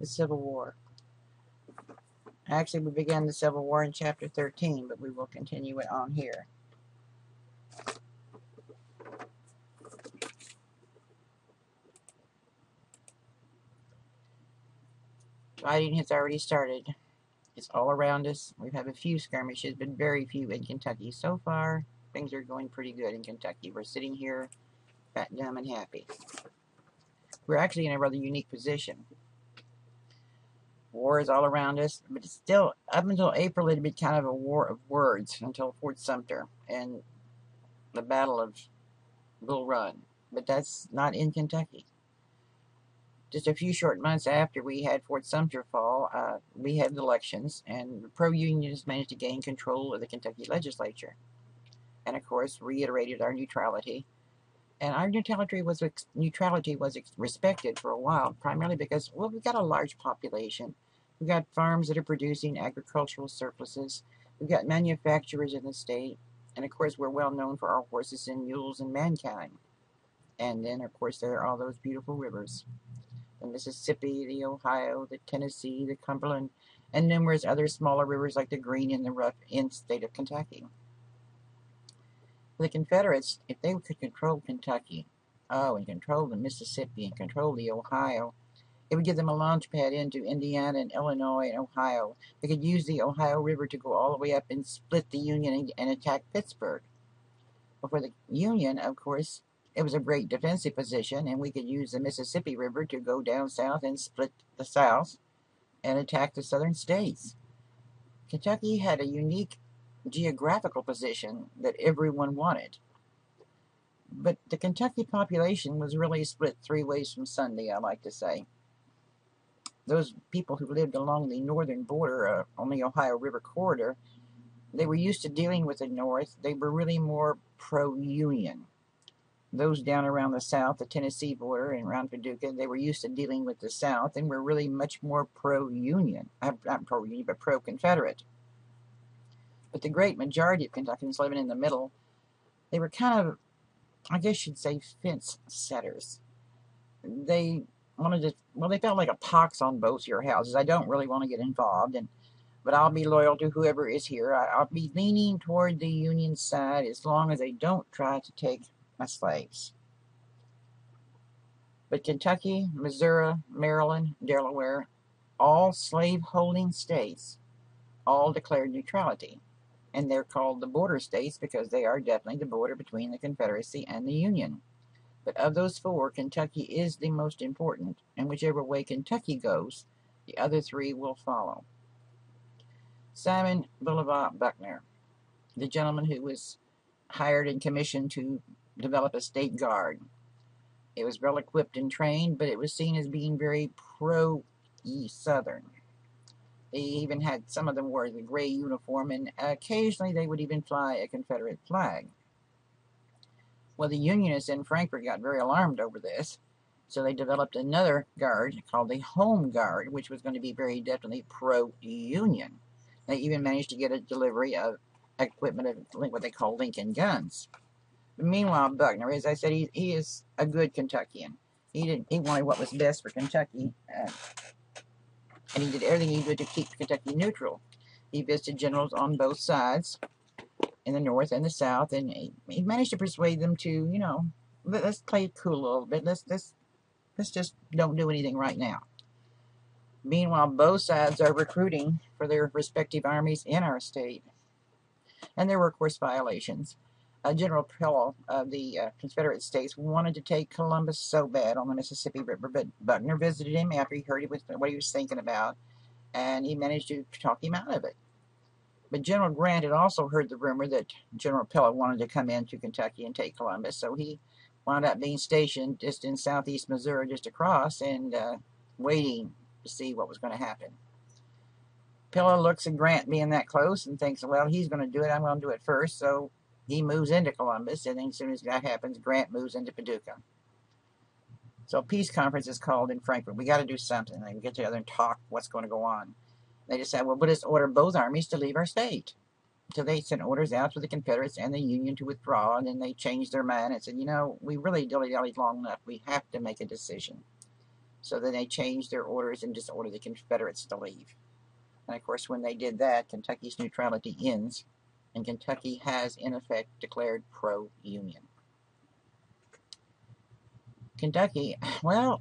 the Civil War. Actually, we began the Civil War in chapter 13, but we will continue it on here. Fighting has already started. It's all around us. We've had a few skirmishes, but very few in Kentucky. So far, things are going pretty good in Kentucky. We're sitting here fat, dumb, and happy. We're actually in a rather unique position. War is all around us, but it's still, up until April, it had been kind of a war of words until Fort Sumter and the Battle of Bull Run. But that's not in Kentucky. Just a few short months after we had Fort Sumter fall, we had elections, and pro-unionists managed to gain control of the Kentucky legislature. And, of course, reiterated our neutrality. And our neutrality was respected for a while, primarily because, well, we've got a large population. We've got farms that are producing agricultural surpluses. We've got manufacturers in the state. And, of course, we're well known for our horses and mules and mankind. And then, of course, there are all those beautiful rivers. The Mississippi, the Ohio, the Tennessee, the Cumberland, and numerous other smaller rivers like the Green and the Rough in the state of Kentucky. The Confederates, if they could control Kentucky, and control the Mississippi and control the Ohio, it would give them a launch pad into Indiana and Illinois and Ohio. They could use the Ohio River to go all the way up and split the Union and attack Pittsburgh. But for the Union, of course, it was a great defensive position, and we could use the Mississippi River to go down south and split the South and attack the southern states. Kentucky had a unique geographical position that everyone wanted. But the Kentucky population was really split three ways from Sunday, I like to say. Those people who lived along the northern border on the Ohio River corridor, they were used to dealing with the North. They were really more pro-Union. Those down around the South, the Tennessee border and around Paducah, they were used to dealing with the South and were really much more pro-Union. Not pro-Union, but pro-Confederate. But the great majority of Kentuckians living in the middle, they were kind of, I guess you'd say, fence setters. They wanted to, well, they felt like a pox on both your houses. I don't really want to get involved, but I'll be loyal to whoever is here. I'll be leaning toward the Union side as long as they don't try to take my slaves. But Kentucky, Missouri, Maryland, Delaware, all slave-holding states, all declared neutrality. And they're called the border states because they are definitely the border between the Confederacy and the Union. But of those four, Kentucky is the most important, and whichever way Kentucky goes, the other three will follow. Simon Bolivar Buckner, the gentleman who was hired and commissioned to develop a state guard. It was well equipped and trained, but it was seen as being very pro-Southern. They even had, some of them wore the gray uniform, and occasionally they would even fly a Confederate flag. Well, the Unionists in Frankfort got very alarmed over this, so they developed another guard called the Home Guard, which was going to be very definitely pro-Union. They even managed to get a delivery of equipment of what they call Lincoln guns. But meanwhile, Buckner, as I said, he is a good Kentuckian. He wanted what was best for Kentucky, and he did everything he could to keep Kentucky neutral. He visited generals on both sides, in the North and the South, and he managed to persuade them to, you know, let's play it cool a little bit. Let's just don't do anything right now. Meanwhile, both sides are recruiting for their respective armies in our state. And there were, of course, violations. General Pillow of the Confederate States wanted to take Columbus so bad on the Mississippi River, but Buckner visited him after he heard what he was thinking about, and he managed to talk him out of it. But General Grant had also heard the rumor that General Pillow wanted to come into Kentucky and take Columbus, so he wound up being stationed just in southeast Missouri, just across, and waiting to see what was going to happen. Pillow looks at Grant being that close and thinks, well, he's going to do it, I'm going to do it first, so he moves into Columbus, and then as soon as that happens, Grant moves into Paducah. So a peace conference is called in Frankfort. We got to do something. They can get together and talk what's going to go on. They decided, well, we'll just order both armies to leave our state. So they sent orders out for the Confederates and the Union to withdraw, and then they changed their mind and said, you know, we really dilly-dallied long enough. We have to make a decision. So then they changed their orders and just ordered the Confederates to leave. And of course, when they did that, Kentucky's neutrality ends, and Kentucky has, in effect, declared pro-Union. Kentucky, well,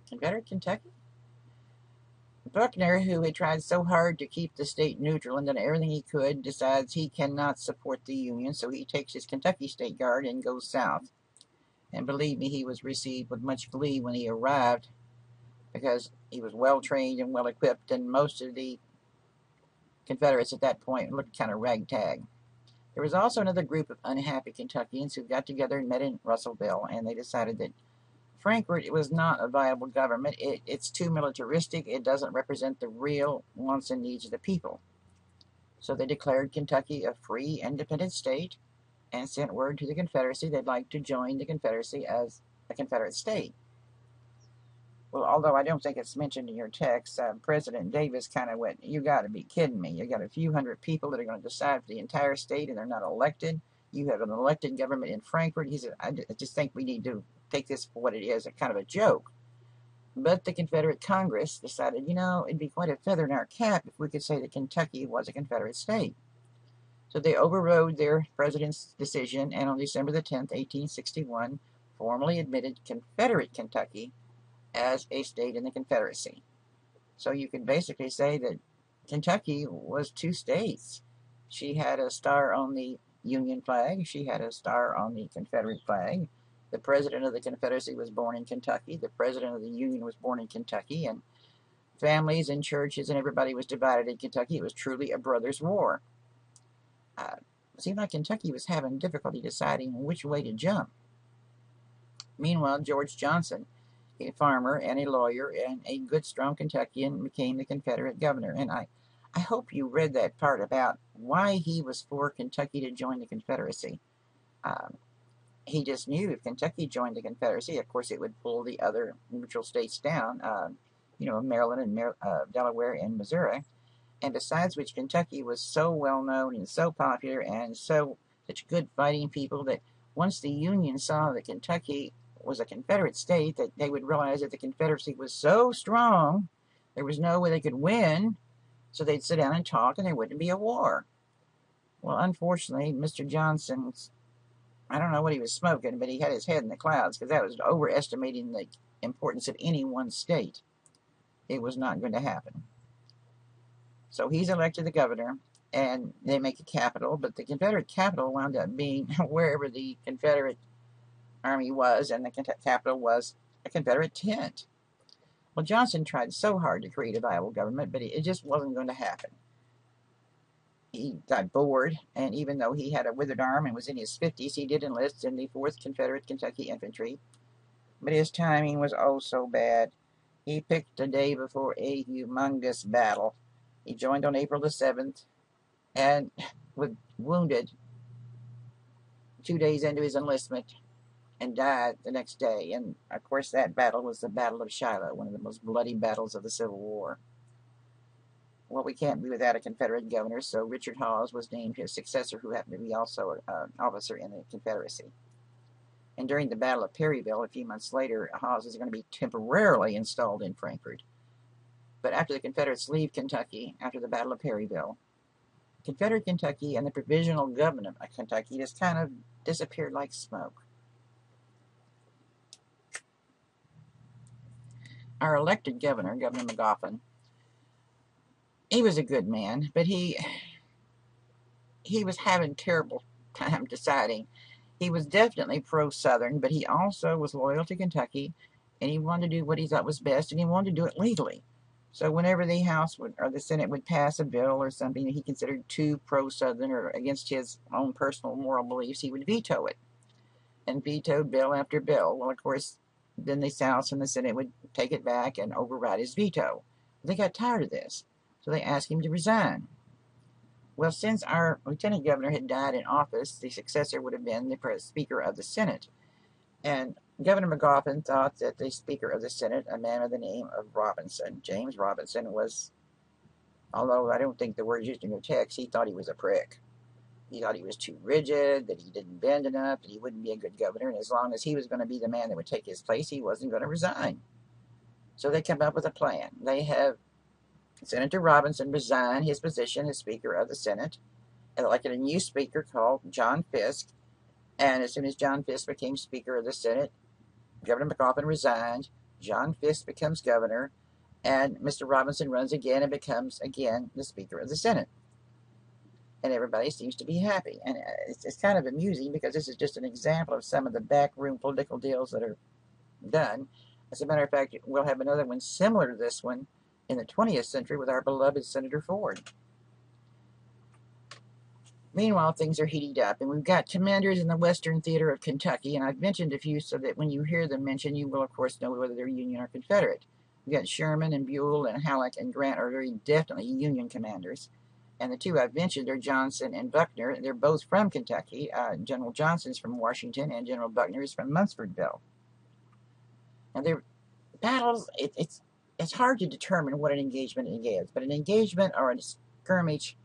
Confederate Kentucky? Buckner, who had tried so hard to keep the state neutral and done everything he could, decides he cannot support the Union, so he takes his Kentucky State Guard and goes south. And believe me, he was received with much glee when he arrived, because he was well trained and well equipped, and most of the Confederates at that point looked kind of ragtag. There was also another group of unhappy Kentuckians who got together and met in Russellville, and they decided that Frankfort was not a viable government. It's too militaristic. It doesn't represent the real wants and needs of the people. So they declared Kentucky a free, independent state and sent word to the Confederacy they'd like to join the Confederacy as a Confederate state. Well, although I don't think it's mentioned in your text, President Davis kind of went, you got to be kidding me. You got a few hundred people that are going to decide for the entire state, and they're not elected. You have an elected government in Frankfort. He said, I just think we need to take this for what it is, a kind of a joke. But the Confederate Congress decided, it'd be quite a feather in our cap if we could say that Kentucky was a Confederate state. So they overrode their president's decision, and on December the 10th, 1861, formally admitted Confederate Kentucky as a state in the Confederacy. So you could basically say that Kentucky was two states. She had a star on the Union flag. She had a star on the Confederate flag. The president of the Confederacy was born in Kentucky. The president of the Union was born in Kentucky. And families and churches and everybody was divided in Kentucky. It was truly a brother's war. It seemed like Kentucky was having difficulty deciding which way to jump. Meanwhile, George Johnson, a farmer and a lawyer and a good, strong Kentuckian, became the Confederate governor. And I hope you read that part about why he was for Kentucky to join the Confederacy. He just knew if Kentucky joined the Confederacy, of course, it would pull the other neutral states down, Maryland and Delaware and Missouri. And besides which, Kentucky was so well known and so popular and such good fighting people that once the Union saw that Kentucky was a Confederate state, that they would realize that the Confederacy was so strong, there was no way they could win, so they'd sit down and talk and there wouldn't be a war. Well, unfortunately, Mr. Johnson, I don't know what he was smoking, but he had his head in the clouds, because that was overestimating the importance of any one state. It was not going to happen. So he's elected the governor, and they make a capital, but the Confederate capital wound up being wherever the Confederate army was, and the capital was a Confederate tent. Well, Johnson tried so hard to create a viable government, but it just wasn't going to happen. He got bored, and even though he had a withered arm and was in his 50s, he did enlist in the 4th Confederate Kentucky Infantry. But his timing was oh so bad. He picked a day before a humongous battle. He joined on April the 7th and was wounded 2 days into his enlistment and died the next day. And, of course, that battle was the Battle of Shiloh, one of the most bloody battles of the Civil War. Well, we can't be without a Confederate governor, so Richard Hawes was named his successor, who happened to be also an officer in the Confederacy. And during the Battle of Perryville, a few months later, Hawes is going to be temporarily installed in Frankfort. But after the Confederates leave Kentucky, after the Battle of Perryville, Confederate Kentucky and the provisional government of Kentucky just kind of disappeared like smoke. Our elected governor, Governor McGoffin, he was a good man, but he was having terrible time deciding. He was definitely pro-Southern, but he also was loyal to Kentucky, and he wanted to do what he thought was best, and he wanted to do it legally. So whenever the House or the Senate would pass a bill or something that he considered too pro-Southern or against his own personal moral beliefs, he would veto it, and vetoed bill after bill. Well, of course, then the House and the Senate would take it back and override his veto. They got tired of this, so they asked him to resign. Well, since our lieutenant governor had died in office, the successor would have been the Speaker of the Senate. And Governor McGoffin thought that the Speaker of the Senate, a man by the name of Robinson, James Robinson, was, although I don't think the word used in your text, he thought he was a prick. He thought he was too rigid, that he didn't bend enough, that he wouldn't be a good governor, and as long as he was going to be the man that would take his place, he wasn't going to resign. So they come up with a plan. They have Senator Robinson resign his position as Speaker of the Senate and elected a new Speaker called John Fisk. And as soon as John Fisk became Speaker of the Senate, Governor McCoffin resigned. John Fisk becomes governor, and Mr. Robinson runs again and becomes again the Speaker of the Senate. And everybody seems to be happy. And it's kind of amusing because this is just an example of some of the backroom political deals that are done. As a matter of fact, we'll have another one similar to this one in the 20th century with our beloved Senator Ford. Meanwhile, things are heating up, and we've got commanders in the Western Theater of Kentucky, and I've mentioned a few so that when you hear them mentioned, you will, of course, know whether they're Union or Confederate. We've got Sherman and Buell and Halleck and Grant are very definitely Union commanders. And the two I've mentioned are Johnson and Buckner. They're both from Kentucky. General Johnson's from Washington, and General Buckner is from Munfordville. And their battles, it's hard to determine what an engagement is, but an engagement or a skirmish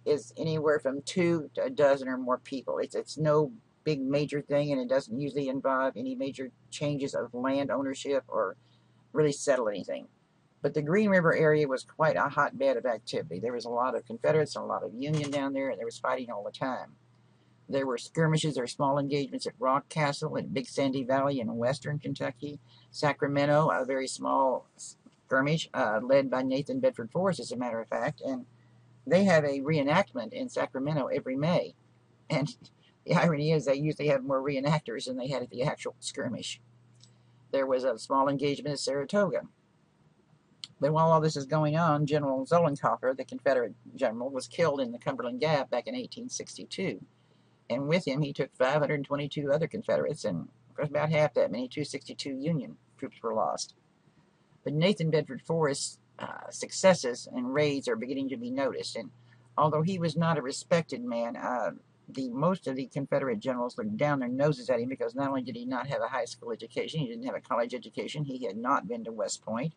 is anywhere from 2 to a dozen or more people. It's no big major thing, and it doesn't usually involve any major changes of land ownership or really settle anything. But the Green River area was quite a hotbed of activity. There was a lot of Confederates and a lot of Union down there, and there was fighting all the time. There were skirmishes or small engagements at Rock Castle in Big Sandy Valley in western Kentucky. Sacramento, a very small skirmish led by Nathan Bedford Forrest, as a matter of fact. And they have a reenactment in Sacramento every May. And the irony is they usually have more reenactors than they had at the actual skirmish. There was a small engagement at Saratoga. But while all this is going on, General Zollenkoffer, the Confederate general, was killed in the Cumberland Gap back in 1862. And with him, he took 522 other Confederates, and about half that many, 262 Union troops were lost. But Nathan Bedford Forrest's successes and raids are beginning to be noticed. And although he was not a respected man, most of the Confederate generals looked down their noses at him because not only did he not have a high school education, he didn't have a college education, he had not been to West Point.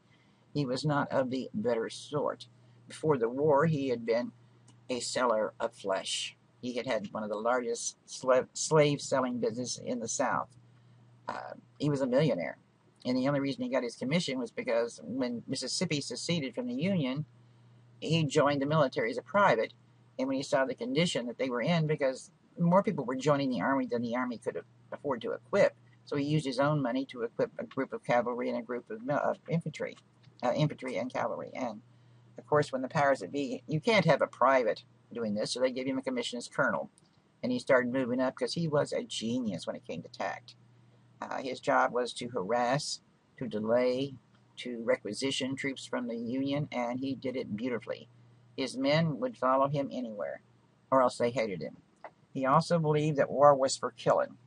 He was not of the better sort. Before the war, he had been a seller of flesh. He had had one of the largest slave-selling businesses in the South. He was a millionaire. And the only reason he got his commission was because when Mississippi seceded from the Union, he joined the military as a private. And when he saw the condition that they were in, because more people were joining the Army than the Army could afford to equip, so he used his own money to equip a group of cavalry and a group of infantry and cavalry. And, of course, when the powers that be, you can't have a private doing this, so they gave him a commission as colonel. And he started moving up because he was a genius when it came to tact. His job was to harass, to delay, to requisition troops from the Union, and he did it beautifully. His men would follow him anywhere, or else they hated him. He also believed that war was for killing.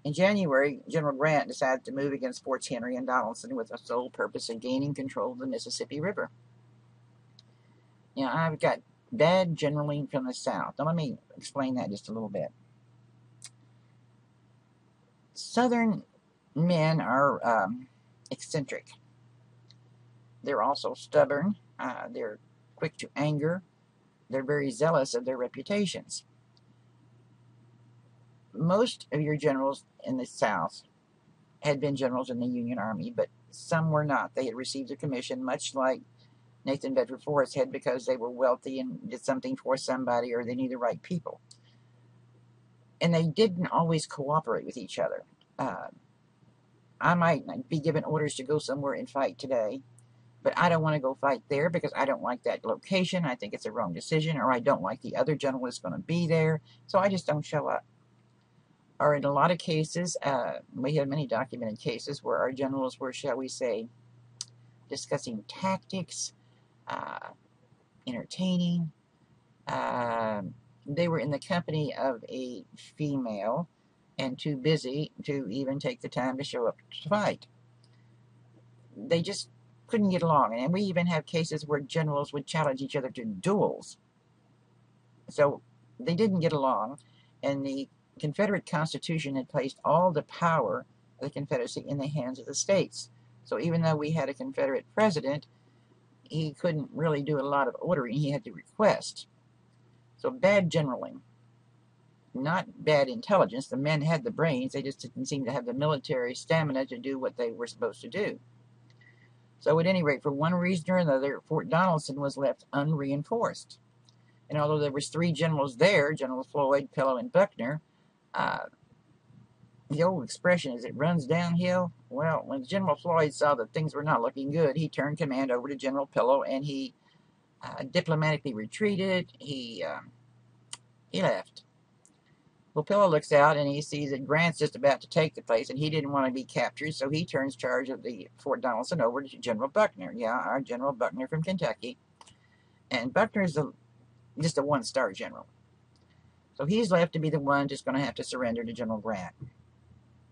In January, General Grant decided to move against Forts Henry and Donelson with the sole purpose of gaining control of the Mississippi River. Now, I've got bad generaling from the South. Now, let me explain that just a little bit. Southern men are eccentric. They're also stubborn. They're quick to anger. They're very zealous of their reputations. Most of your generals in the South had been generals in the Union Army, but some were not. They had received a commission, much like Nathan Bedford Forrest had, because they were wealthy and did something for somebody, or they knew the right people. And they didn't always cooperate with each other. I might be given orders to go somewhere and fight today, but I don't want to go fight there because I don't like that location. I think it's a wrong decision, or I don't like the other general that's going to be there, so I just don't show up. Or in a lot of cases, we have many documented cases where our generals were, shall we say, discussing tactics, entertaining. They were in the company of a female and too busy to even take the time to show up to fight. They just couldn't get along. And we even have cases where generals would challenge each other to duels. So they didn't get along, and the Confederate Constitution had placed all the power of the Confederacy in the hands of the states. So even though we had a Confederate president, he couldn't really do a lot of ordering. He had to request. So bad generaling. Not bad intelligence. The men had the brains. They just didn't seem to have the military stamina to do what they were supposed to do. So at any rate, for one reason or another, Fort Donelson was left unreinforced. And although there was 3 generals there, General Floyd, Pillow, and Buckner, the old expression is it runs downhill. Well, when General Floyd saw that things were not looking good, he turned command over to General Pillow, and he diplomatically retreated. He left. Well, Pillow looks out and he sees that Grant's just about to take the place, and he didn't want to be captured, so he turns charge of the Fort Donelson over to General Buckner. Yeah, our General Buckner from Kentucky. And Buckner's just a 1-star general. So he's left to be the one just going to have to surrender to General Grant.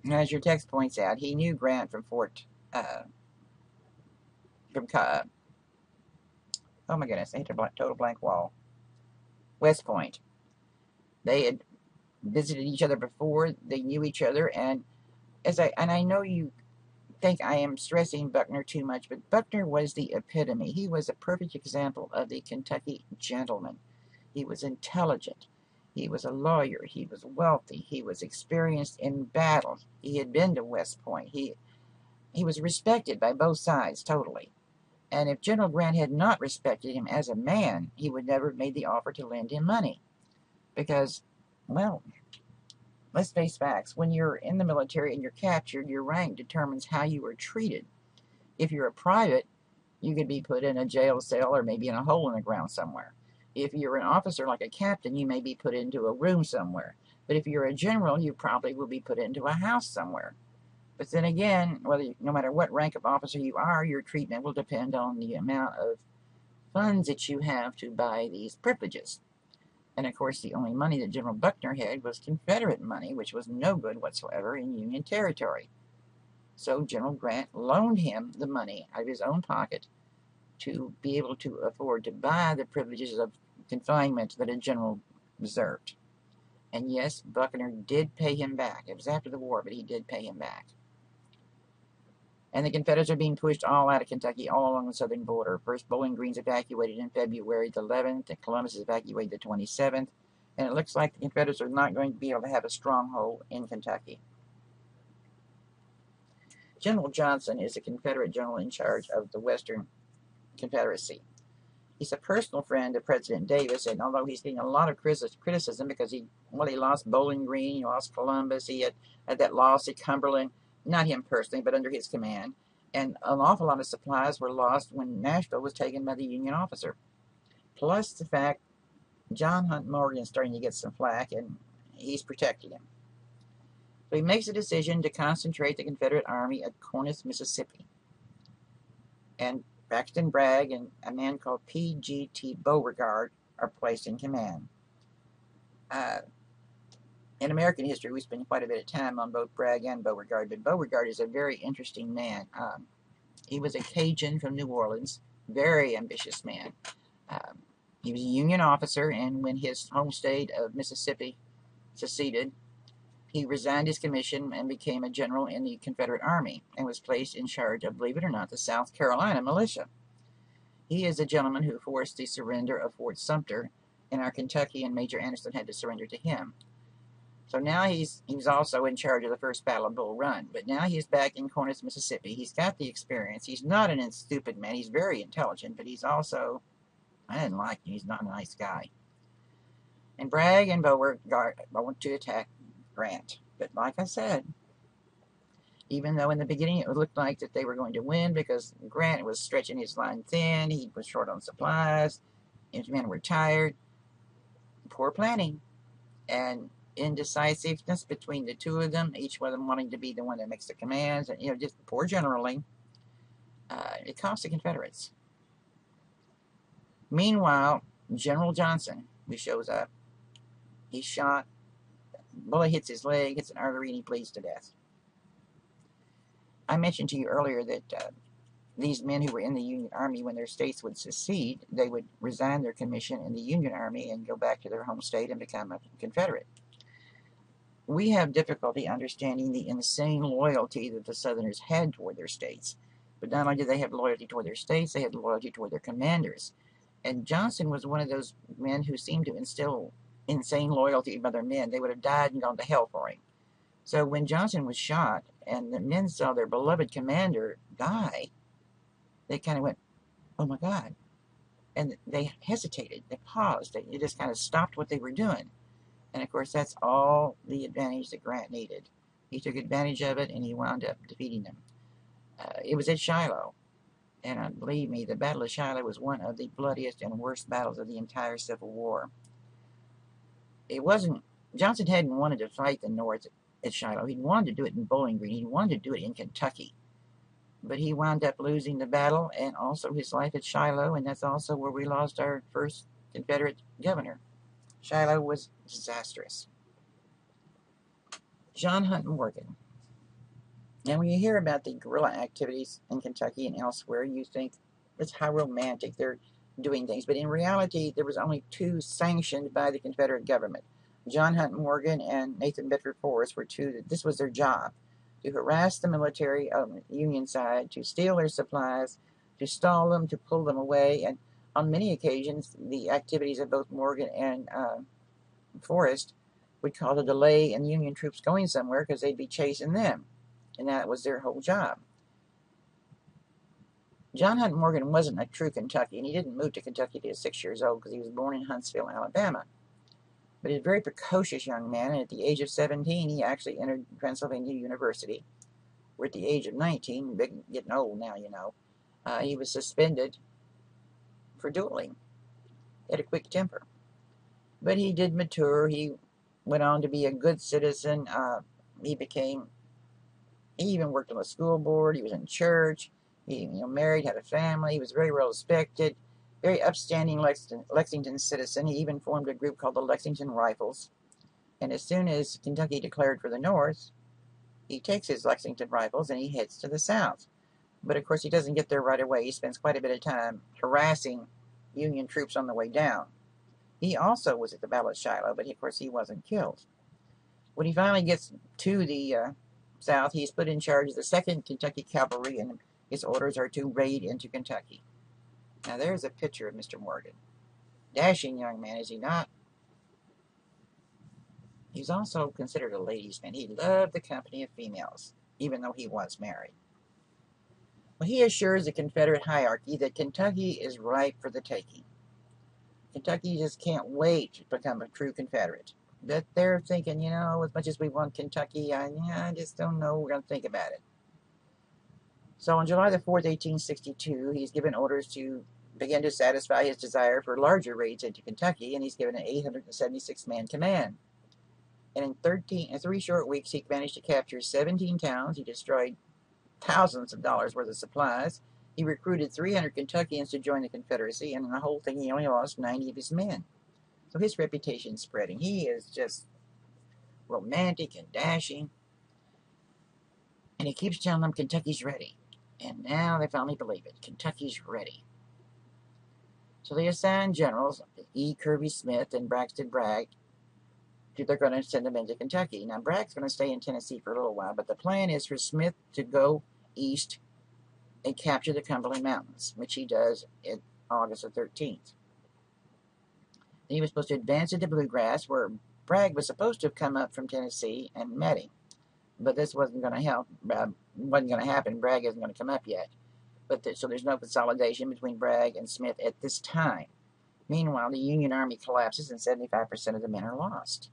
And as your text points out, he knew Grant from oh my goodness, I hit a total blank wall. West Point. They had visited each other before. They knew each other, and I know you think I am stressing Buckner too much, but Buckner was the epitome. He was a perfect example of the Kentucky gentleman. He was intelligent. He was a lawyer. He was wealthy. He was experienced in battle. He had been to West Point. He was respected by both sides totally. And if General Grant had not respected him as a man, he would never have made the offer to lend him money. Because, well, let's face facts. When you're in the military and you're captured, your rank determines how you are treated. If you're a private, you could be put in a jail cell or maybe in a hole in the ground somewhere. If you're an officer like a captain, you may be put into a room somewhere. But if you're a general, you probably will be put into a house somewhere. But then again, no matter what rank of officer you are, your treatment will depend on the amount of funds that you have to buy these privileges. And of course, the only money that General Buckner had was Confederate money, which was no good whatsoever in Union territory. So General Grant loaned him the money out of his own pocket to be able to afford to buy the privileges of confinement that a general deserved. And yes, Buckner did pay him back. It was after the war, but he did pay him back. And the Confederates are being pushed all out of Kentucky, all along the southern border. First, Bowling Green's evacuated in February the 11th, and Columbus is evacuated the 27th. And it looks like the Confederates are not going to be able to have a stronghold in Kentucky. General Johnson is a Confederate general in charge of the Western Confederacy. He's a personal friend of President Davis, and although he's getting a lot of criticism because he lost Bowling Green, he lost Columbus, he had that loss at Cumberland, not him personally, but under his command, and an awful lot of supplies were lost when Nashville was taken by the Union officer. Plus the fact John Hunt Morgan is starting to get some flack, and he's protecting him. So he makes a decision to concentrate the Confederate Army at Corinth, Mississippi. And Braxton Bragg and a man called P.G.T. Beauregard are placed in command. In American history, we spend quite a bit of time on both Bragg and Beauregard, but Beauregard is a very interesting man. He was a Cajun from New Orleans, very ambitious man. He was a Union officer, and when his home state of Mississippi seceded, he resigned his commission and became a general in the Confederate Army and was placed in charge of, believe it or not, the South Carolina militia. He is a gentleman who forced the surrender of Fort Sumter in our Kentucky, and Major Anderson had to surrender to him. So now he was also in charge of the first Battle of Bull Run, but now he's back in Corinth, Mississippi. He's got the experience. He's not a stupid man. He's very intelligent, but he's also, I didn't like him. He's not a nice guy. And Bragg and Beauregard want to attack Grant. But like I said, even though in the beginning it looked like that they were going to win because Grant was stretching his line thin, he was short on supplies, his men were tired, poor planning, and indecisiveness between the two of them, each one of them wanting to be the one that makes the commands, and just poor generaling. It cost the Confederates. Meanwhile, General Johnson, who shows up, he's shot, bullet hits his leg, hits an artery, and he bleeds to death. I mentioned to you earlier that these men who were in the Union Army, when their states would secede, they would resign their commission in the Union Army and go back to their home state and become a Confederate. We have difficulty understanding the insane loyalty that the Southerners had toward their states. But not only did they have loyalty toward their states, they had loyalty toward their commanders. And Johnson was one of those men who seemed to instill insane loyalty by their men. They would have died and gone to hell for him. So when Johnson was shot and the men saw their beloved commander die, they kind of went, oh my God. And they hesitated, they paused, they just kind of stopped what they were doing. And of course, that's all the advantage that Grant needed. He took advantage of it, and he wound up defeating them. It was at Shiloh, and believe me, the Battle of Shiloh was one of the bloodiest and worst battles of the entire Civil War. It wasn't, Johnson hadn't wanted to fight the North at Shiloh. He wanted to do it in Bowling Green. He wanted to do it in Kentucky. But he wound up losing the battle and also his life at Shiloh, and that's also where we lost our first Confederate governor. Shiloh was disastrous. John Hunt Morgan. Now, when you hear about the guerrilla activities in Kentucky and elsewhere, you think it's how romantic they're doing things. But in reality, there was only two sanctioned by the Confederate government. John Hunt Morgan and Nathan Bedford Forrest were two. This was their job, to harass the military on the Union side, to steal their supplies, to stall them, to pull them away. And on many occasions, the activities of both Morgan and Forrest would cause a delay in Union troops going somewhere because they'd be chasing them. And that was their whole job. John Hunt Morgan wasn't a true Kentuckian. He didn't move to Kentucky till he was 6 years old because he was born in Huntsville, Alabama. But he was a very precocious young man, and at the age of 17, he actually entered Pennsylvania University, where at the age of 19, getting old now, you know, he was suspended for dueling. He had a quick temper. But he did mature. He went on to be a good citizen. He even worked on the school board. He was in church. He, married, had a family. He was very well respected, very upstanding Lexington citizen. He even formed a group called the Lexington Rifles. And as soon as Kentucky declared for the North, he takes his Lexington Rifles and he heads to the South. But of course, he doesn't get there right away. He spends quite a bit of time harassing Union troops on the way down. He also was at the Battle of Shiloh, but of course, he wasn't killed. When he finally gets to the South, he's put in charge of the 2nd Kentucky Cavalry, and his orders are to raid into Kentucky. Now, there's a picture of Mr. Morgan. Dashing young man, is he not? He's also considered a ladies' man. He loved the company of females, even though he was married. Well, he assures the Confederate hierarchy that Kentucky is ripe for the taking. Kentucky just can't wait to become a true Confederate. But they're thinking, as much as we want Kentucky, I just don't know. We're going to think about it. So on July the 4th, 1862, he's given orders to begin to satisfy his desire for larger raids into Kentucky, and he's given an 876-man command. And in 3 short weeks, he managed to capture 17 towns. He destroyed thousands of dollars worth of supplies. He recruited 300 Kentuckians to join the Confederacy, and in the whole thing, he only lost 90 of his men. So his reputation's spreading. He is just romantic and dashing. And he keeps telling them Kentucky's ready. And now they finally believe it. Kentucky's ready. So they assign generals, E. Kirby Smith and Braxton Bragg, they're going to send them into Kentucky. Now, Bragg's going to stay in Tennessee for a little while, but the plan is for Smith to go east and capture the Cumberland Mountains, which he does in August the 13th. Then he was supposed to advance into Bluegrass, where Bragg was supposed to have come up from Tennessee and met him. But this wasn't going to happen. Bragg isn't going to come up yet. So there's no consolidation between Bragg and Smith at this time. Meanwhile, the Union Army collapses and 75% of the men are lost.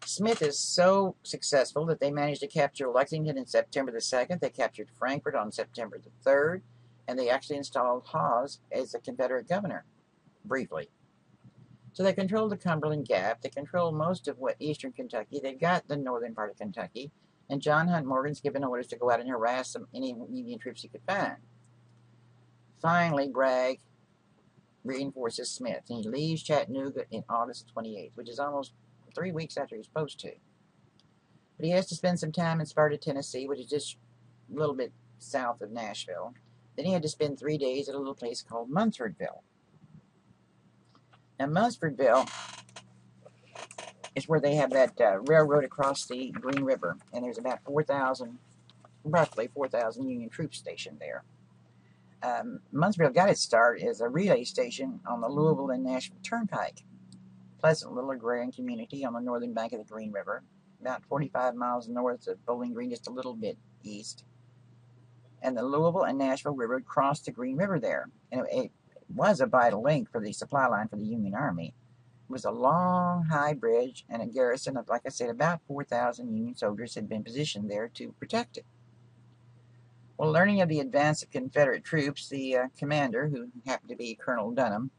Smith is so successful that they managed to capture Lexington on September the 2nd. They captured Frankfort on September the 3rd. And they actually installed Hawes as the Confederate governor, briefly. So they control the Cumberland Gap. They control most of eastern Kentucky. They've got the northern part of Kentucky. And John Hunt Morgan's given orders to go out and harass any Union troops he could find. Finally, Bragg reinforces Smith, and he leaves Chattanooga in August 28th, which is almost 3 weeks after he's supposed to. But he has to spend some time in Sparta, Tennessee, which is just a little bit south of Nashville. Then he had to spend 3 days at a little place called Munfordville. Now, Munfordville is where they have that railroad across the Green River, and there's about roughly 4,000 Union troops stationed there. Munfordville got its start as a relay station on the Louisville and Nashville Turnpike. Pleasant little agrarian community on the northern bank of the Green River, about 45 miles north of Bowling Green, just a little bit east. and the Louisville and Nashville River would cross the Green River there. And it was a vital link for the supply line for the Union Army. It was a long, high bridge, and a garrison of, like I said, about 4,000 Union soldiers had been positioned there to protect it. Well, learning of the advance of Confederate troops, the commander, who happened to be Colonel Dunham,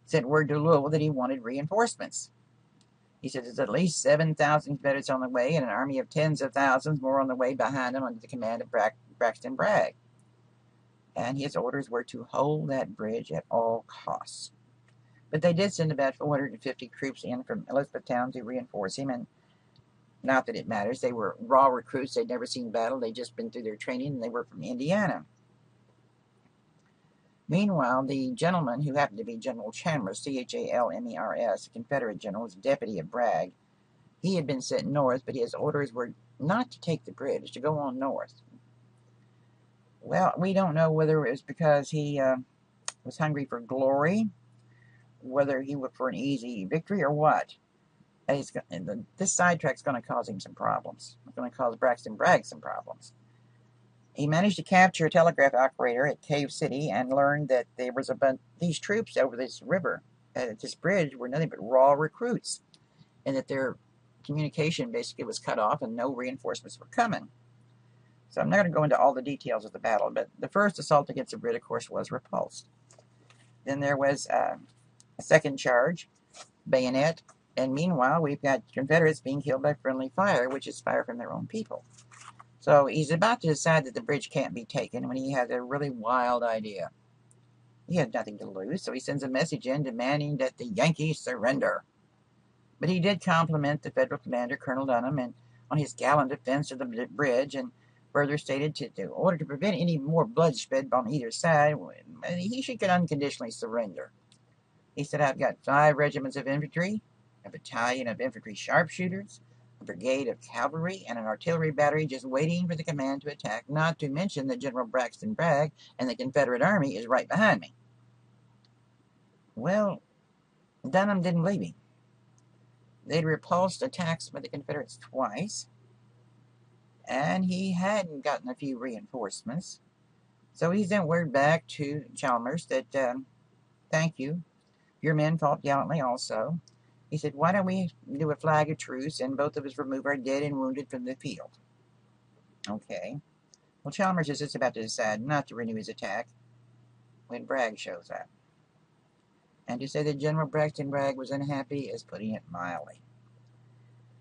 sent word to Louisville that he wanted reinforcements. He said there's at least 7,000 Confederates on the way and an army of tens of thousands more on the way behind him under the command of Braxton Bragg. And his orders were to hold that bridge at all costs. But they did send about 450 troops in from Elizabethtown to reinforce him, and not that it matters. They were raw recruits. They'd never seen battle. They'd just been through their training, and they were from Indiana. Meanwhile, the gentleman who happened to be General Chalmers, Chalmers, a Confederate general, was deputy of Bragg. He had been sent north, but his orders were not to take the bridge, to go on north. Well, we don't know whether it was because he was hungry for glory, whether he looked for an easy victory, or what. This sidetrack's going to cause him some problems. It's going to cause Braxton Bragg some problems. He managed to capture a telegraph operator at Cave City and learned that there was a bunch these troops over this river at this bridge were nothing but raw recruits, and that their communication basically was cut off and no reinforcements were coming. So I'm not going to go into all the details of the battle, but the first assault against the bridge, of course, was repulsed. Then there was a second charge, bayonet, and meanwhile we've got Confederates being killed by friendly fire, which is fire from their own people. So he's about to decide that the bridge can't be taken when he has a really wild idea. He had nothing to lose, so he sends a message in demanding that the Yankees surrender. But he did compliment the Federal commander, Colonel Dunham, on his gallant defense of the bridge, and further stated in order to prevent any more bloodshed on either side, he should unconditionally surrender. He said, I've got 5 regiments of infantry, a battalion of infantry sharpshooters, a brigade of cavalry, and an artillery battery just waiting for the command to attack, not to mention that General Braxton Bragg and the Confederate Army is right behind me. Well, Dunham didn't believe him. They'd repulsed attacks by the Confederates twice, and he hadn't gotten a few reinforcements. So he sent word back to Chalmers that, thank you, your men fought gallantly also. He said, why don't we do a flag of truce and both of us remove our dead and wounded from the field? Okay. Well, Chalmers is just about to decide not to renew his attack when Bragg shows up. And to say that General Braxton Bragg was unhappy is putting it mildly.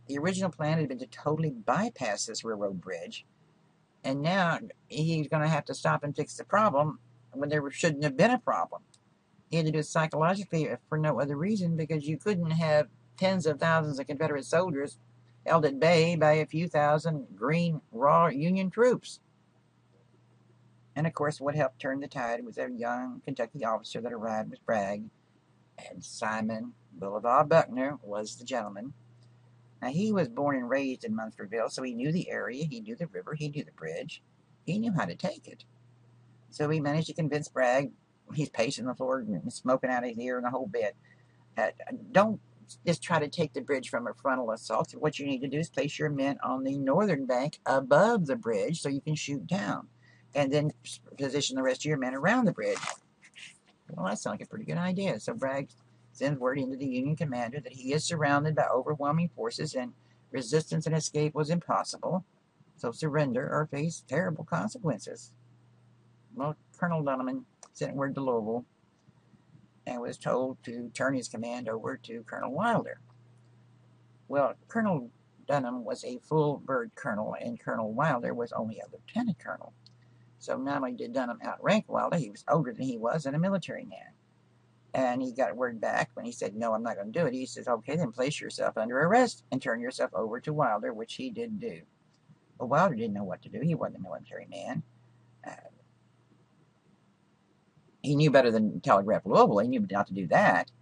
The original plan had been to totally bypass this railroad bridge, and now he's going to have to stop and fix the problem when there shouldn't have been a problem. He had to do it psychologically for no other reason, because you couldn't have tens of thousands of Confederate soldiers held at bay by a few thousand green, raw Union troops. And of course, what helped turn the tide was a young Kentucky officer that arrived with Bragg, and Simon Boulevard Buckner was the gentleman. Now, he was born and raised in Munfordville, so he knew the area, he knew the river, he knew the bridge, he knew how to take it. So he managed to convince Bragg. He's pacing the floor and smoking out his ear and the whole bit. Don't just try to take the bridge from a frontal assault. What you need to do is place your men on the northern bank above the bridge so you can shoot down, and then position the rest of your men around the bridge. Well, that sounds like a pretty good idea. So Bragg sends word into the Union commander that he is surrounded by overwhelming forces and resistance and escape was impossible. So surrender or face terrible consequences. Well, Colonel Dunham sent word to Louisville and was told to turn his command over to Colonel Wilder. Well, Colonel Dunham was a full-bird colonel, and Colonel Wilder was only a lieutenant colonel. So not only did Dunham outrank Wilder, he was older than he was and a military man. And he got word back when he said, no, I'm not going to do it. He says, okay, then place yourself under arrest and turn yourself over to Wilder, which he did do. But Wilder didn't know what to do. He wasn't a military man. He knew better than telegraph Louisville. He knew not to do that.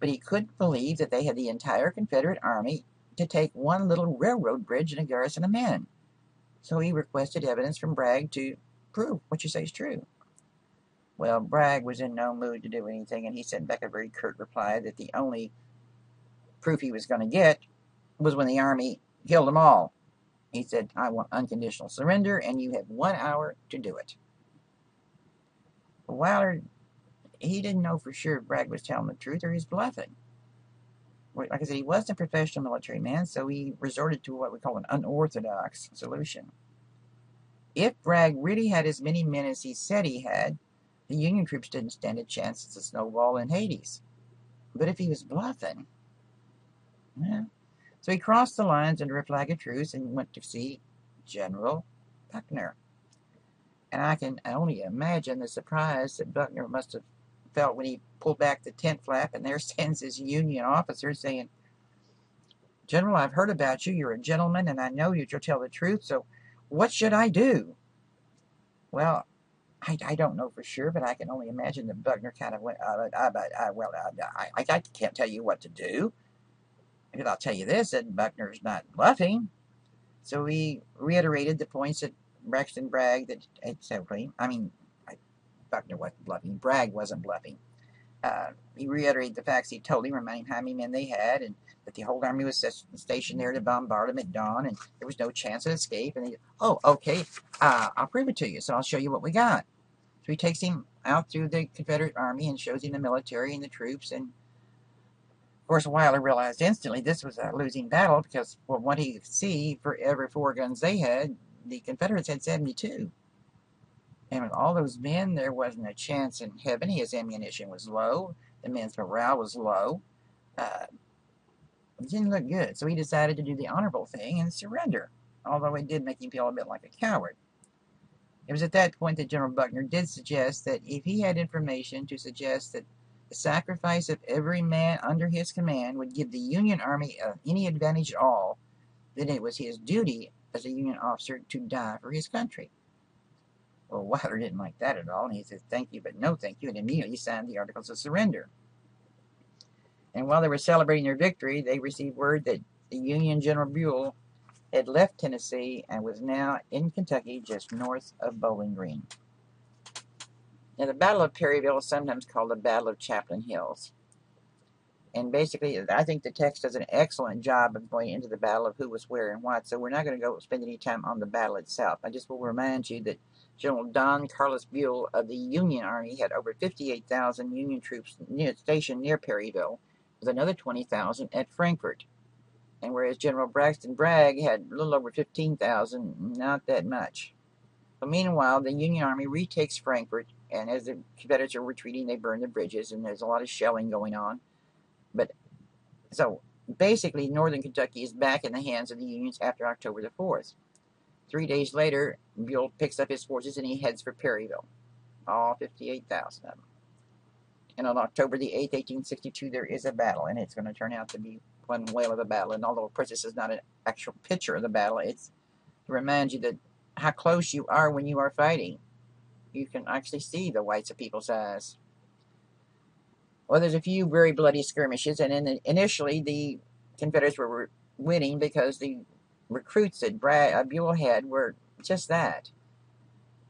But he couldn't believe that they had the entire Confederate Army to take one little railroad bridge and a garrison of men. So he requested evidence from Bragg to prove what you say is true. Well, Bragg was in no mood to do anything, and he sent back a very curt reply that the only proof he was going to get was when the Army killed them all. He said, I want unconditional surrender, and you have 1 hour to do it. Wilder, he didn't know for sure if Bragg was telling the truth or he's bluffing. Like I said, he wasn't a professional military man, so he resorted to what we call an unorthodox solution. If Bragg really had as many men as he said he had, the Union troops didn't stand a chance to snowball in Hades. But if he was bluffing, well, so he crossed the lines under a flag of truce and went to see General Buckner. And I can only imagine the surprise that Buckner must have felt when he pulled back the tent flap and there stands this Union officer saying, General, I've heard about you. You're a gentleman, and I know you'll tell the truth, so what should I do? Well, I don't know for sure, but I can only imagine that Buckner kind of went, I can't tell you what to do. But I'll tell you this, that Buckner's not bluffing. So he reiterated the points that Braxton Bragg, that exactly, Buckner wasn't bluffing. Bragg wasn't bluffing. He reiterated the facts he told him, reminding how many men they had, and that the whole army was stationed there to bombard him at dawn, and there was no chance of escape. And okay, I'll prove it to you, so I'll show you what we got. So he takes him out through the Confederate army and shows him the military and the troops, and of course, Wilder realized instantly this was a losing battle because, from what he could see, for every 4 guns they had, the Confederates had 72. And with all those men, there wasn't a chance in heaven. His ammunition was low. The men's morale was low. It didn't look good. So he decided to do the honorable thing and surrender, although it did make him feel a bit like a coward. It was at that point that General Buckner did suggest that if he had information to suggest that the sacrifice of every man under his command would give the Union Army any advantage at all, then it was his duty as a Union officer to die for his country. Well, Wilder didn't like that at all, and he said, thank you, but no thank you, and immediately signed the Articles of Surrender. And while they were celebrating their victory, they received word that the Union General Buell had left Tennessee and was now in Kentucky, just north of Bowling Green. Now, the Battle of Perryville is sometimes called the Battle of Chaplain Hills. And basically, I think the text does an excellent job of going into the battle of who was where and what, so we're not going to go spend any time on the battle itself. I just will remind you that General Don Carlos Buell of the Union Army had over 58,000 Union troops stationed near Perryville, with another 20,000 at Frankfort. And whereas General Braxton Bragg had a little over 15,000, not that much. But meanwhile, the Union Army retakes Frankfort, and as the Confederates are retreating, they burn the bridges, and there's a lot of shelling going on. But so basically, northern Kentucky is back in the hands of the Unions after October the 4th. 3 days later, Buell picks up his forces and he heads for Perryville, all 58,000 of them. And on October the 8th, 1862, there is a battle, and it's going to turn out to be one whale of a battle. And although, of course, this is not an actual picture of the battle, it's to remind you that how close you are when you are fighting. You can actually see the whites of people's eyes. Well, there's a few very bloody skirmishes, and initially the Confederates were winning because the recruits that Buell had were just that.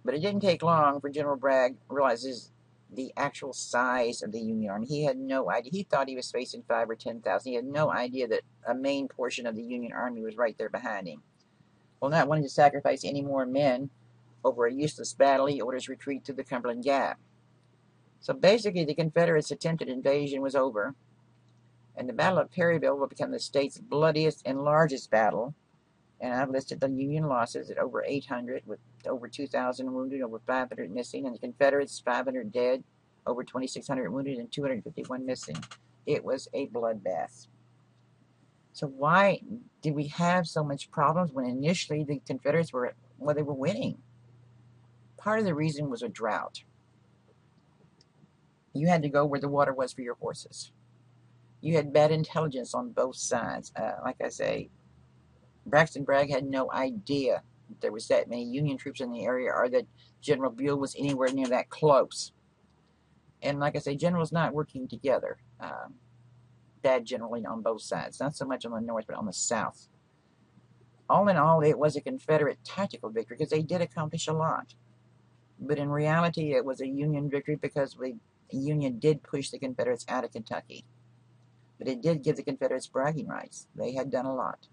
But it didn't take long for General Bragg realizes the actual size of the Union Army. He had no idea. He thought he was facing 5,000 or 10,000. He had no idea that a main portion of the Union Army was right there behind him. Well, not wanting to sacrifice any more men over a useless battle, he orders retreat to the Cumberland Gap. So basically, the Confederates' attempted invasion was over, and the Battle of Perryville will become the state's bloodiest and largest battle. And I've listed the Union losses at over 800, with over 2,000 wounded, over 500 missing, and the Confederates 500 dead, over 2,600 wounded, and 251 missing. It was a bloodbath. So why did we have so much problems when initially the Confederates were winning? Part of the reason was a drought. You had to go where the water was for your horses. You had bad intelligence on both sides. Like I say, Braxton Bragg had no idea that there was that many Union troops in the area, or that General Buell was anywhere near that close. And like I say, generals not working together. Bad generally on both sides. Not so much on the north, but on the south. All in all, it was a Confederate tactical victory because they did accomplish a lot. But in reality, it was a Union victory because the Union did push the Confederates out of Kentucky. But it did give the Confederates bragging rights. They had done a lot.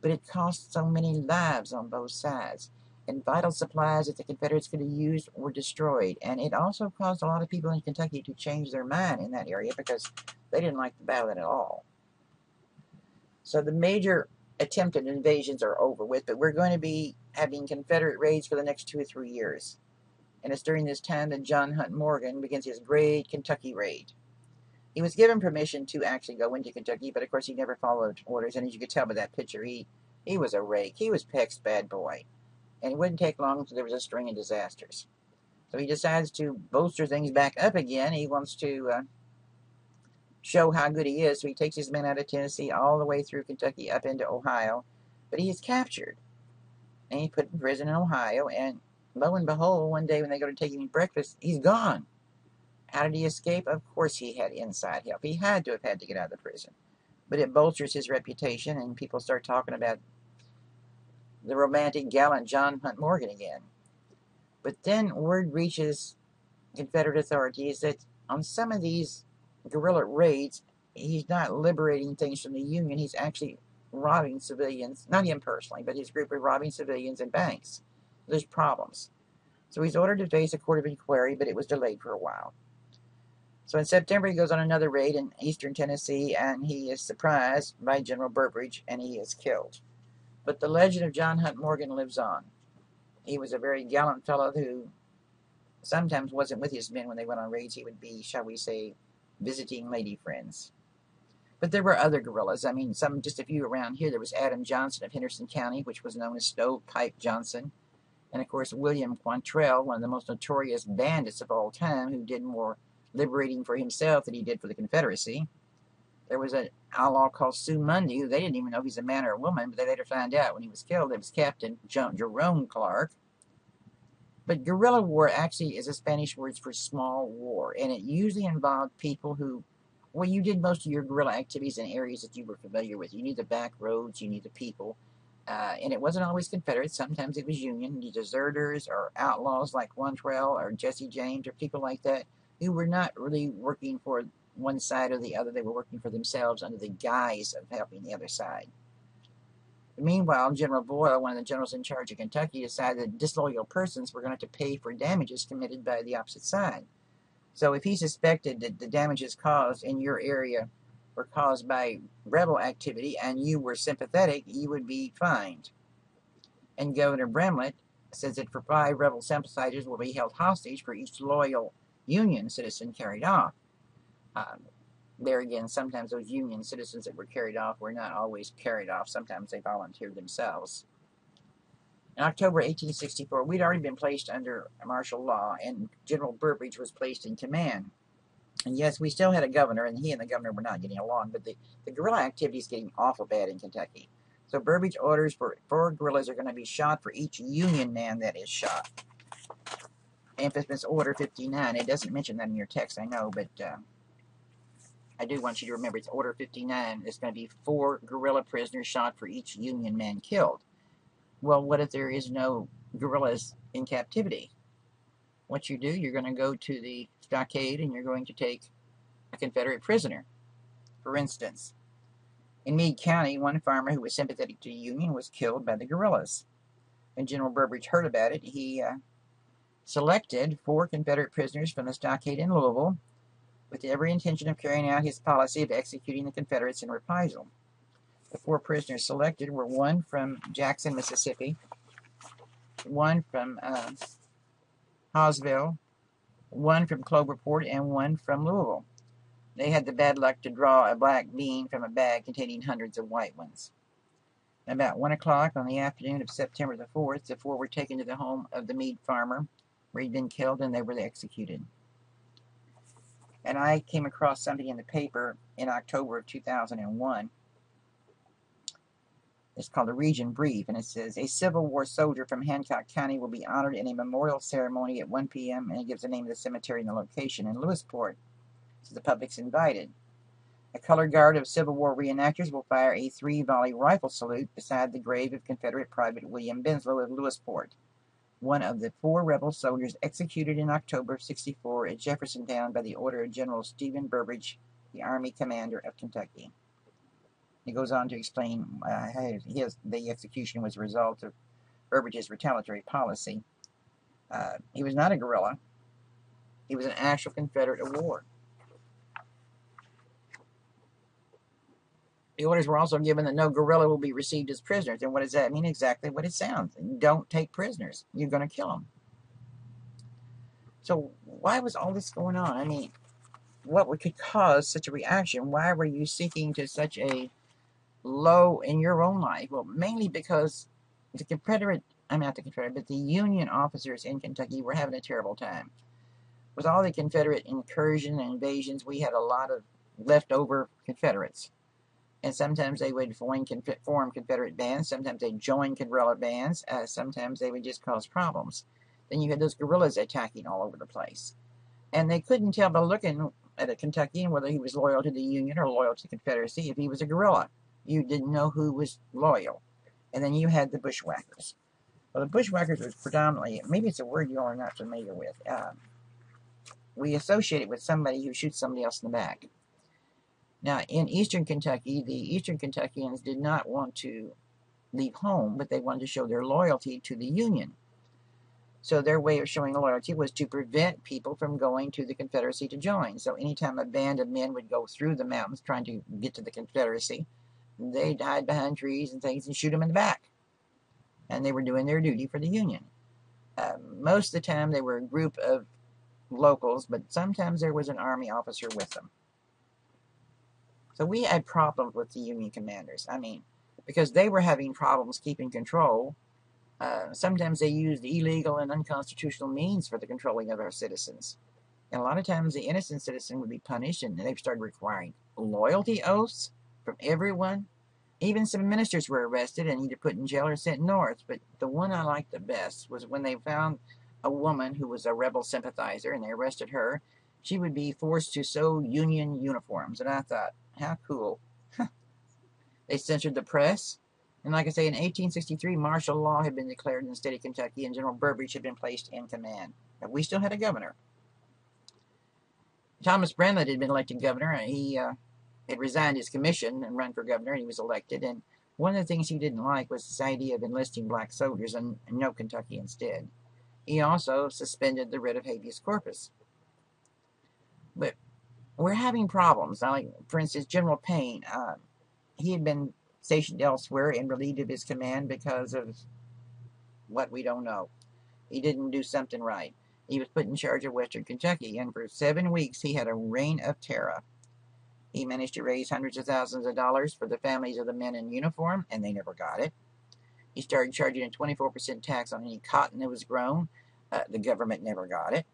but it cost so many lives on both sides. And vital supplies that the Confederates could have used were destroyed. And it also caused a lot of people in Kentucky to change their mind in that area because they didn't like the battle at all. So the major attempted invasions are over with, but we're going to be having Confederate raids for the next 2 or 3 years. And it's during this time that John Hunt Morgan begins his great Kentucky raid. He was given permission to actually go into Kentucky, but of course he never followed orders. And as you could tell by that picture, he was a rake. He was Peck's bad boy. And it wouldn't take long until there was a string of disasters. So he decides to bolster things back up again. He wants to show how good he is. So he takes his men out of Tennessee all the way through Kentucky up into Ohio. But he is captured. And he's put in prison in Ohio. And lo and behold, one day when they go to take him breakfast, he's gone. How did he escape? Of course he had inside help. He had to have had to get out of the prison. But it bolsters his reputation, and people start talking about the romantic, gallant John Hunt Morgan again. But then word reaches Confederate authorities that on some of these guerrilla raids, he's not liberating things from the Union. He's actually robbing civilians, not him personally, but his group are robbing civilians and banks. There's problems. So he's ordered to face a court of inquiry, but it was delayed for a while. So in September, he goes on another raid in eastern Tennessee, and he is surprised by General Burbridge, and he is killed. But the legend of John Hunt Morgan lives on. He was a very gallant fellow who sometimes wasn't with his men when they went on raids. He would be, shall we say, visiting lady friends. But there were other guerrillas. I mean, just a few around here. There was Adam Johnson of Henderson County, which was known as Stovepipe Johnson. And, of course, William Quantrell, one of the most notorious bandits of all time, who did more liberating for himself than he did for the Confederacy. There was an outlaw called Sue Mundy, who they didn't even know if he's a man or a woman, but they later found out when he was killed. It was Captain Jerome Clark. But guerrilla war actually is a Spanish word for small war, and it usually involved people who, well, you did most of your guerrilla activities in areas that you were familiar with. You knew the back roads, you knew the people, and it wasn't always Confederate. Sometimes it was Union, the deserters or outlaws like Quantrell or Jesse James or people like that, who were not really working for one side or the other. They were working for themselves under the guise of helping the other side. Meanwhile, General Boyle, one of the generals in charge of Kentucky, decided that disloyal persons were going to have to pay for damages committed by the opposite side. So if he suspected that the damages caused in your area were caused by rebel activity and you were sympathetic, you would be fined. And Governor Bramlett says that for 5 rebel sympathizers will be held hostage for each loyal Union citizen carried off. There again, sometimes those Union citizens that were carried off were not always carried off. Sometimes they volunteered themselves. In October 1864, we'd already been placed under martial law, and General Burbridge was placed in command. And yes, we still had a governor, and he and the governor were not getting along, but the guerrilla activity is getting awful bad in Kentucky. So Burbridge orders for 4 guerrillas are going to be shot for each Union man that is shot. Infamous Order 59. It doesn't mention that in your text, I know, but I do want you to remember it's Order 59. There's going to be 4 guerrilla prisoners shot for each Union man killed. Well, what if there is no guerrillas in captivity? What you do, you're going to go to the stockade and you're going to take a Confederate prisoner. For instance, in Meade County, one farmer who was sympathetic to the Union was killed by the guerrillas. When General Burbridge heard about it, he selected 4 Confederate prisoners from the stockade in Louisville with every intention of carrying out his policy of executing the Confederates in reprisal. The 4 prisoners selected were 1 from Jackson, Mississippi, 1 from Hawesville, 1 from Cloverport, and 1 from Louisville. They had the bad luck to draw a black bean from a bag containing hundreds of white ones. About 1 o'clock on the afternoon of September the 4th, the 4 were taken to the home of the Meade farmer where he'd been killed, and they were executed. And I came across something in the paper in October of 2001. It's called the Region Brief, and it says, a Civil War soldier from Hancock County will be honored in a memorial ceremony at 1 p.m., and it gives the name of the cemetery and the location in Lewisport. So the public's invited. A color guard of Civil War reenactors will fire a 3-volley rifle salute beside the grave of Confederate Private William Benslow of Lewisport, one of the 4 rebel soldiers executed in October of '64 at Jeffersontown by the order of General Stephen Burbridge, the Army Commander of Kentucky. He goes on to explain how the execution was a result of Burbridge's retaliatory policy. He was not a guerrilla. He was an actual Confederate of war. The orders were also given that no guerrilla will be received as prisoners. And what does that mean? Exactly what it sounds. Don't take prisoners. You're going to kill them. So why was all this going on? I mean, what could cause such a reaction? Why were you seeking to such a low in your own life? Well, mainly because the Confederate, I'm not the Confederate, but the Union officers in Kentucky were having a terrible time. With all the Confederate incursion and invasions, we had a lot of leftover Confederates. And sometimes they would form Confederate bands. Sometimes they'd join guerrilla bands. Sometimes they would just cause problems. Then you had those guerrillas attacking all over the place. And they couldn't tell by looking at a Kentuckian whether he was loyal to the Union or loyal to the Confederacy if he was a guerrilla. You didn't know who was loyal. And then you had the bushwhackers. Well, the bushwhackers was predominantly, maybe it's a word you all are not familiar with. We associate it with somebody who shoots somebody else in the back. Now, in eastern Kentucky, the eastern Kentuckians did not want to leave home, but they wanted to show their loyalty to the Union. So their way of showing loyalty was to prevent people from going to the Confederacy to join. So anytime a band of men would go through the mountains trying to get to the Confederacy, they'd hide behind trees and things and shoot them in the back. And they were doing their duty for the Union. Most of the time, they were a group of locals, but sometimes there was an army officer with them. So we had problems with the Union commanders. I mean, because they were having problems keeping control. Sometimes they used illegal and unconstitutional means for the controlling of our citizens. And a lot of times the innocent citizen would be punished, and they started requiring loyalty oaths from everyone. Even some ministers were arrested and either put in jail or sent north. But the one I liked the best was when they found a woman who was a rebel sympathizer, and they arrested her. She would be forced to sew Union uniforms. And I thought, how cool. They censored the press. And like I say, in 1863, martial law had been declared in the state of Kentucky, and General Burbridge had been placed in command. But we still had a governor. Thomas Brennan had been elected governor, and he had resigned his commission and run for governor, and he was elected. And one of the things he didn't like was this idea of enlisting black soldiers, and no Kentuckians did. He also suspended the writ of habeas corpus. But we're having problems. Now, like, for instance, General Payne, he had been stationed elsewhere and relieved of his command because of what we don't know. He didn't do something right. He was put in charge of Western Kentucky, and for 7 weeks he had a reign of terror. He managed to raise hundreds of thousands of dollars for the families of the men in uniform, and they never got it. He started charging a 24% tax on any cotton that was grown. The government never got it.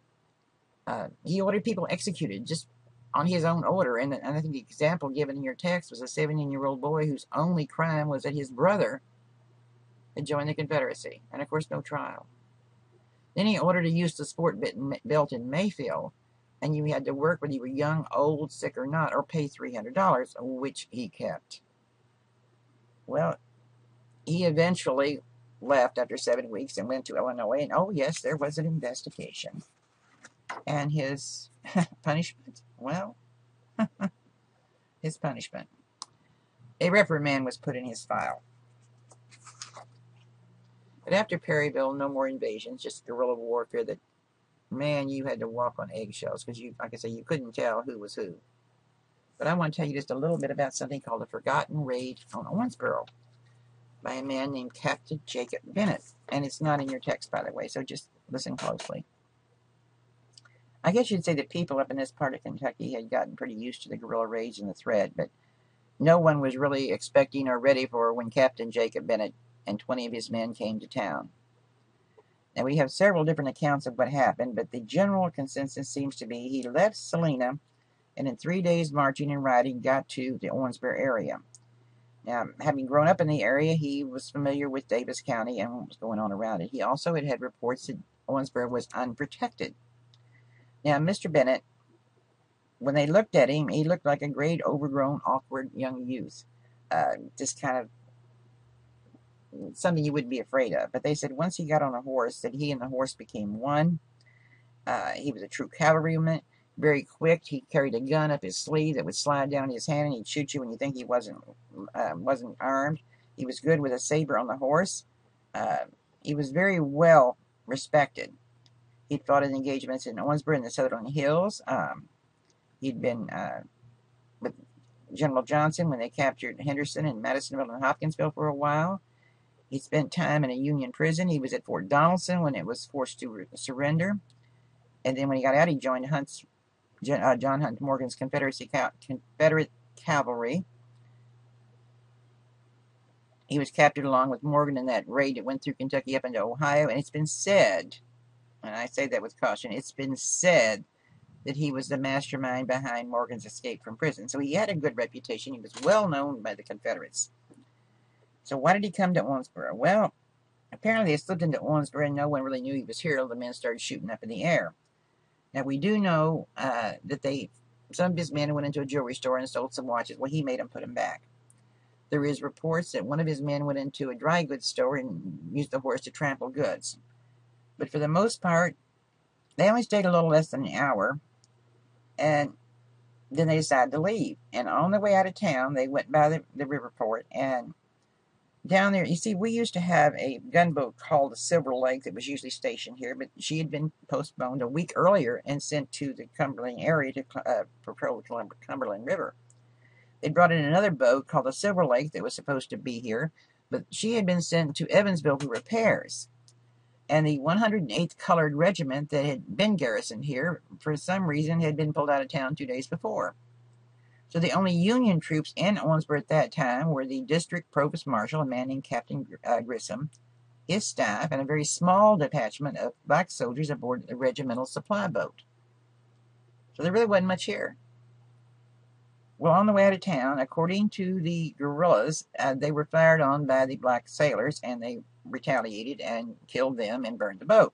He ordered people executed just on his own order, and I think the example given in your text was a 17-year-old boy whose only crime was that his brother had joined the Confederacy, and of course no trial. Then he ordered a useless sport belt in Mayfield, and you had to work whether you were young, old, sick, or not, or pay $300, which he kept. Well, he eventually left after 7 weeks and went to Illinois, and oh yes, there was an investigation. And his punishment? Well, his punishment. A reprimand was put in his file. But after Perryville, no more invasions, just guerrilla warfare that, man, you had to walk on eggshells because, like I say, you couldn't tell who was who. But I want to tell you just a little bit about something called the Forgotten Raid on Owensboro by a man named Captain Jacob Bennett. And it's not in your text, by the way, so just listen closely. I guess you'd say that people up in this part of Kentucky had gotten pretty used to the guerrilla raids and the threat, but no one was really expecting or ready for when Captain Jacob Bennett and 20 of his men came to town. Now, we have several different accounts of what happened, but the general consensus seems to be he left Salina, and in 3 days marching and riding, got to the Owensboro area. Now, having grown up in the area, he was familiar with Davis County and what was going on around it. He also had reports that Owensboro was unprotected. Now, Mr. Bennett, when they looked at him, he looked like a great, overgrown, awkward young youth. Just kind of something you wouldn't be afraid of. But they said once he got on a horse, that he and the horse became one. He was a true cavalryman. very quick. He carried a gun up his sleeve that would slide down his hand, and he'd shoot you when you think he wasn't armed. He was good with a saber on the horse. He was very well respected. He'd fought in engagements in Owensboro and the Southern Hills. He'd been with General Johnson when they captured Henderson and Madisonville and Hopkinsville for a while. He spent time in a Union prison. He was at Fort Donelson when it was forced to surrender. And then when he got out, he joined John Hunt Morgan's Confederate cavalry. He was captured along with Morgan in that raid that went through Kentucky up into Ohio. And it's been said, and I say that with caution, it's been said that he was the mastermind behind Morgan's escape from prison. So he had a good reputation. He was well known by the Confederates. So why did he come to Owensboro? Well, apparently they slipped into Owensboro and no one really knew he was here until the men started shooting up in the air. Now we do know that some of his men went into a jewelry store and sold some watches. Well, he made them put them back. There is reports that one of his men went into a dry goods store and used the horse to trample goods. But for the most part, they only stayed a little less than an hour, and then they decided to leave. And on the way out of town, they went by the river port, and down there, you see, we used to have a gunboat called the Silver Lake that was usually stationed here, but she had been postponed a week earlier and sent to the Cumberland area to patrol the Cumberland River. They brought in another boat called the Silver Lake that was supposed to be here, but she had been sent to Evansville for repairs. And the 108th Colored Regiment that had been garrisoned here, for some reason, had been pulled out of town 2 days before. So the only Union troops in Owensboro at that time were the district provost marshal, a man named Captain Grissom, his staff, and a very small detachment of black soldiers aboard a regimental supply boat. So there really wasn't much here. Well, on the way out of town, according to the guerrillas, they were fired on by the black sailors, and they retaliated and killed them and burned the boat.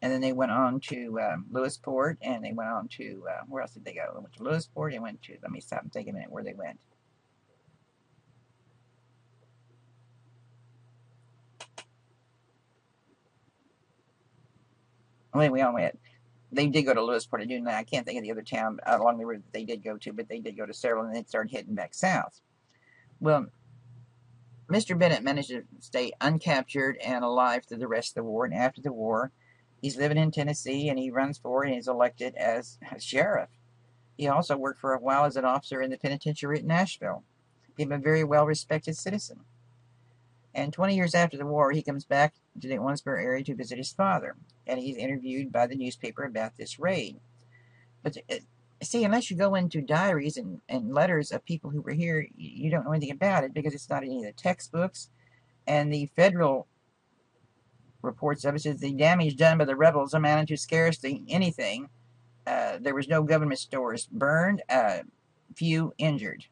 And then they went on to Lewisport, and they went on to, where else did they go? They went to Lewisport, and went to, let me stop and take a minute where they went. Well, anyway, they did go to Lewisport. I can't think of the other town along the river that they did go to, but they did go to several, and then started heading back south. Well, Mr. Bennett managed to stay uncaptured and alive through the rest of the war, and after the war, he's living in Tennessee, and he runs for and is elected as sheriff. He also worked for a while as an officer in the penitentiary at Nashville. Became a very well-respected citizen. And 20 years after the war, he comes back to the Owensboro area to visit his father, and he's interviewed by the newspaper about this raid. But see, unless you go into diaries and letters of people who were here, you don't know anything about it because it's not in any of the textbooks. And the federal reports of it says the damage done by the rebels amounted to scarcely anything. There was no government stores burned, few injured.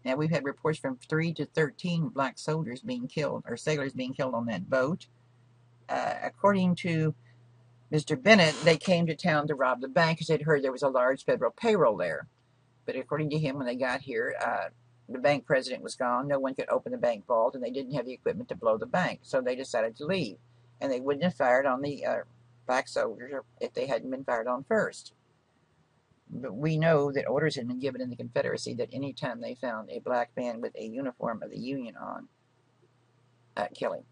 Now, we've had reports from 3 to 13 black soldiers being killed, or sailors being killed on that boat. According to Mr. Bennett, they came to town to rob the bank because they'd heard there was a large federal payroll there. But according to him, when they got here, the bank president was gone. No one could open the bank vault, and they didn't have the equipment to blow the bank. So they decided to leave. And they wouldn't have fired on the black soldiers if they hadn't been fired on first. But we know that orders had been given in the Confederacy that any time they found a black man with a uniform of the Union on, kill him.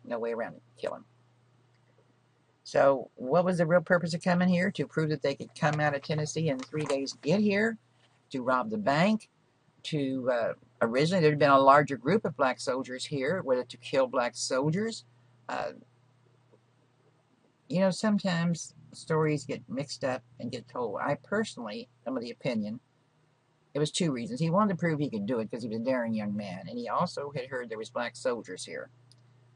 No way around it. Kill him. So what was the real purpose of coming here? To prove that they could come out of Tennessee in 3 days, get here, to rob the bank, to originally there had been a larger group of black soldiers here, whether to kill black soldiers. You know, sometimes stories get mixed up and get told. I personally am of the opinion it was 2 reasons. He wanted to prove he could do it because he was a daring young man, and he also had heard there was black soldiers here.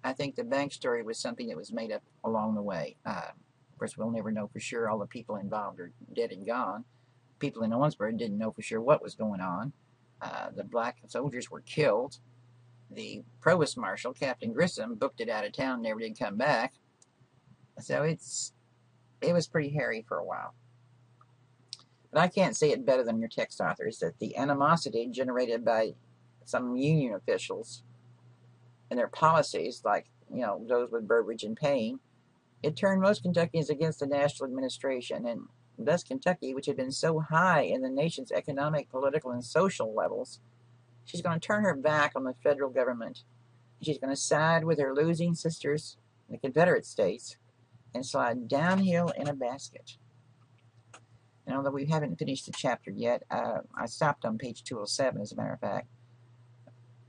I think the bank story was something that was made up along the way. Of course, we'll never know for sure. All the people involved are dead and gone. People in Owensboro didn't know for sure what was going on. The black soldiers were killed. The provost marshal, Captain Grissom, booked it out of town, never did come back. So it was pretty hairy for a while. But I can't say it better than your text authors, that the animosity generated by some Union officials and their policies, like those with Burbridge and Payne, it turned most Kentuckians against the national administration, and thus Kentucky, which had been so high in the nation's economic, political, and social levels, she's going to turn her back on the federal government. She's going to side with her losing sisters, the Confederate states, and slide downhill in a basket. And although we haven't finished the chapter yet, I stopped on page 207, as a matter of fact.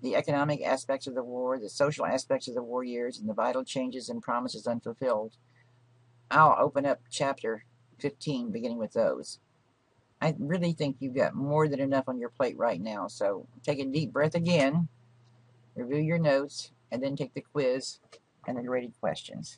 The economic aspects of the war, the social aspects of the war years, and the vital changes and promises unfulfilled. I'll open up chapter 15, beginning with those. I really think you've got more than enough on your plate right now, so take a deep breath again, review your notes, and then take the quiz and the graded questions.